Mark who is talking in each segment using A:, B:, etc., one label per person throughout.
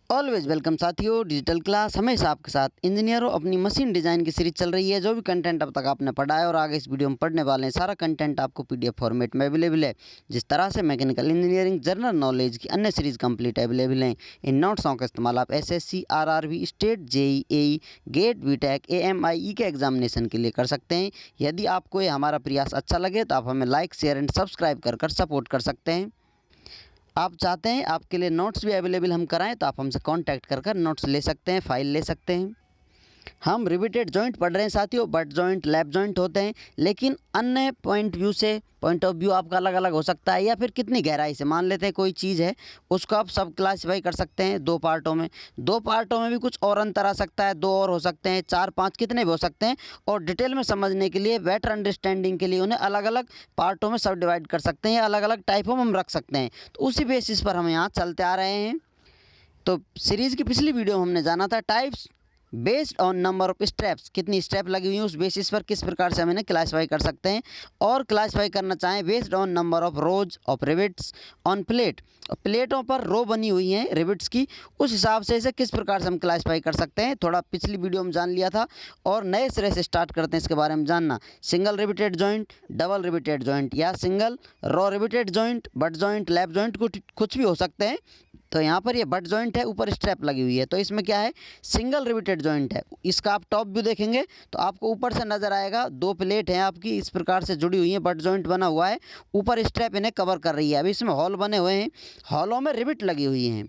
A: Always welcome साथियों, digital class हमेशा आपके साथ। इंजीनियरों, अपनी मशीन डिज़ाइन की सीरीज चल रही है। जो भी कंटेंट अब तक आपने पढ़ा है और आगे इस वीडियो में पढ़ने वाले हैं, सारा कंटेंट आपको पीडीएफ फॉर्मेट में अवेलेबल है। जिस तरह से मैकेनिकल इंजीनियरिंग जनरल नॉलेज की अन्य सीरीज कंप्लीट अवेलेबल हैं। इन नोट्सों का इस्तेमाल आप SSC, RRB, state, JEE, GATE, BTech, AMIE के एग्जामिनेशन के लिए कर सकते हैं। यदि आपको ये हमारा प्रयास अच्छा लगे तो आप हमें लाइक, शेयर एंड सब्सक्राइब कर सपोर्ट कर सकते हैं। आप चाहते हैं आपके लिए नोट्स भी अवेलेबल हम कराएं तो आप हमसे कांटेक्ट कर नोट्स ले सकते हैं, फ़ाइल ले सकते हैं। हम रिपीटेड जॉइंट पढ़ रहे हैं साथियों। बट जॉइंट, लैप जॉइंट होते हैं, लेकिन अन्य पॉइंट ऑफ व्यू आपका अलग अलग हो सकता है, या फिर कितनी गहराई से। मान लेते हैं कोई चीज़ है, उसको आप सब क्लासीफाई कर सकते हैं दो पार्टों में। दो पार्टों में भी कुछ और अंतर आ सकता है, दो और हो सकते हैं, चार पाँच, कितने भी हो सकते हैं। और डिटेल में समझने के लिए, बेटर अंडरस्टैंडिंग के लिए उन्हें अलग अलग पार्टों में सब डिवाइड कर सकते हैं, या अलग अलग टाइपों में हम रख सकते हैं। तो उसी बेसिस पर हम यहाँ चलते आ रहे हैं। तो सीरीज़ की पिछली वीडियो में हमने जाना था types based on number of steps, कितनी स्टेप लगी हुई है उस बेसिस पर किस प्रकार से हम इन्हें क्लासीफाई कर सकते हैं। और क्लासीफाई करना चाहें based on number of rose of rivets on plate, प्लेटों पर रो बनी हुई हैं रिविट्स की, उस हिसाब से इसे किस प्रकार से हम क्लासीफाई कर सकते हैं। थोड़ा पिछली वीडियो में जान लिया था और नए सिरे से स्टार्ट करते हैं इसके बारे में जानना। Single riveted joint, double riveted joint, या single row riveted joint, butt joint, lap joint, कुछ भी हो सकते हैं। तो यहाँ पर ये बट जॉइंट है, ऊपर स्ट्रैप लगी हुई है, तो इसमें क्या है, सिंगल रिविटेड जॉइंट है। इसका आप टॉप व्यू देखेंगे तो आपको ऊपर से नज़र आएगा, दो प्लेट हैं आपकी इस प्रकार से जुड़ी हुई हैं, बट जॉइंट बना हुआ है, ऊपर स्ट्रैप इन्हें कवर कर रही है। अभी इसमें हॉल बने हुए हैं, हॉलों में रिविट लगी हुई हैं।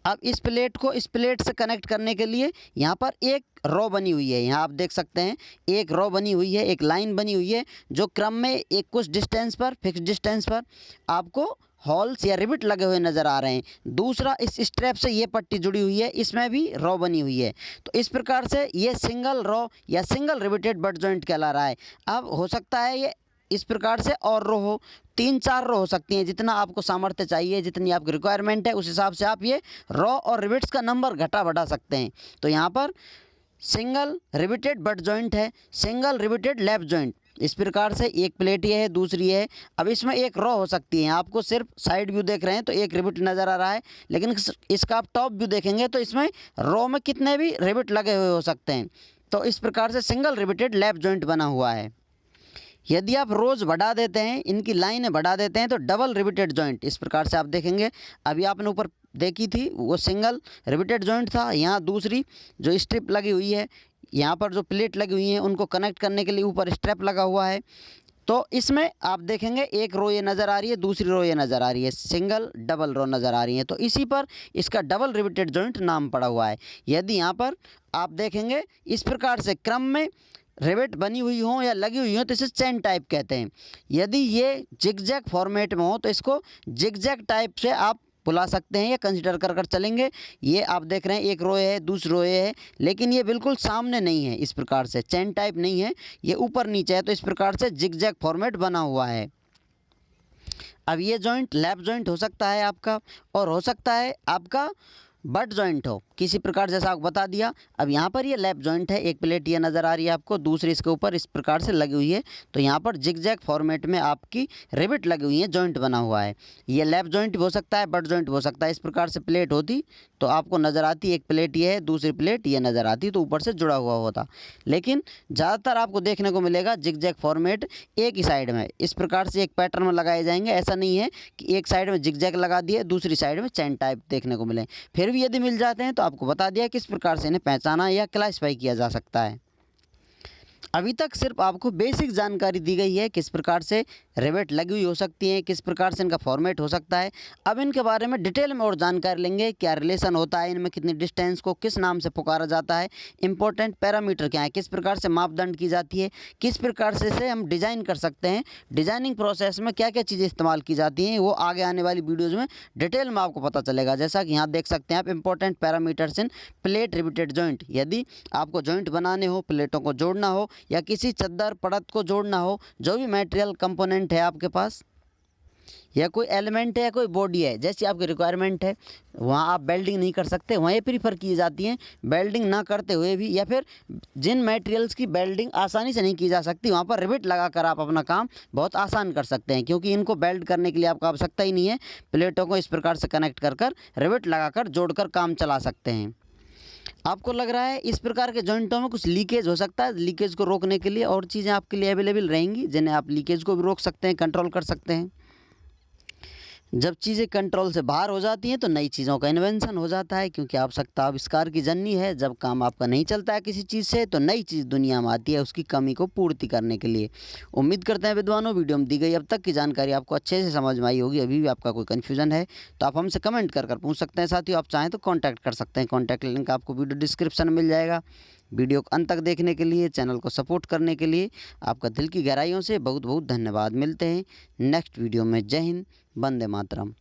A: अब इस प्लेट को इस प्लेट से कनेक्ट करने के लिए यहाँ पर एक रो बनी हुई है। यहाँ आप देख सकते हैं एक रो बनी हुई है, एक लाइन बनी हुई है, जो क्रम में एक कुछ डिस्टेंस पर, फिक्स डिस्टेंस पर आपको हॉल्स या रिविट लगे हुए नज़र आ रहे हैं। दूसरा, इस स्ट्रैप से ये पट्टी जुड़ी हुई है, इसमें भी रो बनी हुई है। तो इस प्रकार से ये सिंगल रो या सिंगल रिविटेड बट जॉइंट कहला रहा है। अब हो सकता है ये इस प्रकार से और रो हो, तीन चार रो हो सकती हैं, जितना आपको सामर्थ्य चाहिए, जितनी आपकी रिक्वायरमेंट है, उस हिसाब से आप ये रो और रिविट्स का नंबर घटा बढ़ा सकते हैं। तो यहाँ पर सिंगल रिविटेड बट जॉइंट है, सिंगल रिविटेड लैप जॉइंट, इस प्रकार से एक प्लेट ये है, दूसरी है। अब इसमें एक रो हो सकती है, आपको सिर्फ साइड व्यू देख रहे हैं तो एक रिविट नज़र आ रहा है, लेकिन इसका आप टॉप व्यू देखेंगे तो इसमें रो में कितने भी रिविट लगे हुए हो सकते हैं। तो इस प्रकार से सिंगल रिविटेड लैप जॉइंट बना हुआ है। यदि आप रोज़ बढ़ा देते हैं, इनकी लाइनें बढ़ा देते हैं, तो डबल रिविटेड जॉइंट इस प्रकार से आप देखेंगे। अभी आपने ऊपर देखी थी वो सिंगल रिविटेड जॉइंट था, यहाँ दूसरी जो स्ट्रिप लगी हुई है, यहाँ पर जो प्लेट लगी हुई हैं उनको कनेक्ट करने के लिए ऊपर स्ट्रैप लगा हुआ है। तो इसमें आप देखेंगे एक रो ये नज़र आ रही है, दूसरी रो ये नज़र आ रही है, सिंगल डबल रो नज़र आ रही है, तो इसी पर इसका डबल रिविटेड जॉइंट नाम पड़ा हुआ है। यदि यहाँ पर आप देखेंगे इस प्रकार से क्रम में रिवेट बनी हुई हो या लगी हुई हो तो इसे चेन टाइप कहते हैं। यदि ये जिगजैग फॉर्मेट में हो तो इसको जिगजैग टाइप से आप बुला सकते हैं या कंसिडर कर चलेंगे। ये आप देख रहे हैं एक रोए है, दूसरी रोए है, लेकिन ये बिल्कुल सामने नहीं है, इस प्रकार से चेन टाइप नहीं है, ये ऊपर नीचे है, तो इस प्रकार से जिगजैग फॉर्मेट बना हुआ है। अब ये जॉइंट लैप जॉइंट हो सकता है आपका, और हो सकता है आपका बट जॉइंट हो किसी प्रकार, जैसा आपको बता दिया। अब यहाँ पर ये लैप जॉइंट है, एक प्लेट ये नज़र आ रही है आपको, दूसरी इसके ऊपर इस प्रकार से लगी हुई है, तो यहाँ पर जिगजैग फॉर्मेट में आपकी रिविट लगी हुई है, जॉइंट बना हुआ है। ये लैप जॉइंट भी हो सकता है, बट जॉइंट भी हो सकता है। इस प्रकार से प्लेट होती तो आपको नज़र आती, एक प्लेट ये है, दूसरी प्लेट ये नज़र आती, तो ऊपर से जुड़ा हुआ होता। लेकिन ज़्यादातर आपको देखने को मिलेगा जिगजैग फॉर्मेट एक ही साइड में इस प्रकार से एक पैटर्न में लगाए जाएंगे। ऐसा नहीं है कि एक साइड में जिगजैग लगा दिए, दूसरी साइड में चैन टाइप देखने को मिले। फिर भी यदि मिल जाते हैं तो आपको बता दिया किस प्रकार से इन्हें पहचाना या क्लासिफाई किया जा सकता है। अभी तक सिर्फ आपको बेसिक जानकारी दी गई है, किस प्रकार से रिवेट लगी हुई हो सकती हैं, किस प्रकार से इनका फॉर्मेट हो सकता है। अब इनके बारे में डिटेल में और जानकारी लेंगे, क्या रिलेशन होता है इनमें, कितनी डिस्टेंस को किस नाम से पुकारा जाता है, इंपॉर्टेंट पैरामीटर क्या है, किस प्रकार से मापदंड की जाती है, किस प्रकार से इसे हम डिज़ाइन कर सकते हैं, डिज़ाइनिंग प्रोसेस में क्या क्या चीज़ें इस्तेमाल की जाती हैं, वो आगे आने वाली वीडियोज़ में डिटेल में आपको पता चलेगा। जैसा कि यहाँ देख सकते हैं आप, इंपॉर्टेंट पैरामीटर्स इन प्लेट रिविटेड जॉइंट। यदि आपको जॉइंट बनाने हो, प्लेटों को जोड़ना हो या किसी चद्दर पड़त को जोड़ना हो, जो भी मटेरियल कंपोनेंट है आपके पास, या कोई एलिमेंट है या कोई बॉडी है, जैसी आपकी रिक्वायरमेंट है वहाँ आप वेल्डिंग नहीं कर सकते, वहीं प्रीफर की जाती है वेल्डिंग ना करते हुए भी, या फिर जिन मटेरियल्स की वेल्डिंग आसानी से नहीं की जा सकती वहाँ पर रिवेट लगाकर आप अपना काम बहुत आसान कर सकते हैं, क्योंकि इनको वेल्ड करने के लिए आपको आवश्यकता ही नहीं है। प्लेटों को इस प्रकार से कनेक्ट कर रिवेट लगाकर जोड़कर काम चला सकते हैं। आपको लग रहा है इस प्रकार के जॉइंटों में कुछ लीकेज हो सकता है, लीकेज को रोकने के लिए और चीज़ें आपके लिए अवेलेबल रहेंगी जिन्हें आप लीकेज को भी रोक सकते हैं, कंट्रोल कर सकते हैं। जब चीज़ें कंट्रोल से बाहर हो जाती हैं तो नई चीज़ों का इन्वेंशन हो जाता है, क्योंकि आवश्यकता आविष्कार की जननी है। जब काम आपका नहीं चलता है किसी चीज़ से तो नई चीज़ दुनिया में आती है उसकी कमी को पूर्ति करने के लिए। उम्मीद करते हैं विद्वानों वीडियो में दी गई अब तक की जानकारी आपको अच्छे से समझ में आई होगी। अभी भी आपका कोई कन्फ्यूजन है तो आप हमसे कमेंट कर पूछ सकते हैं। साथियों आप चाहें तो कॉन्टैक्ट कर सकते हैं, कॉन्टैक्ट लिंक आपको वीडियो डिस्क्रिप्शन में मिल जाएगा। वीडियो को अंत तक देखने के लिए, चैनल को सपोर्ट करने के लिए आपका दिल की गहराइयों से बहुत बहुत धन्यवाद। मिलते हैं नेक्स्ट वीडियो में। जय हिंद, वंदे मातरम।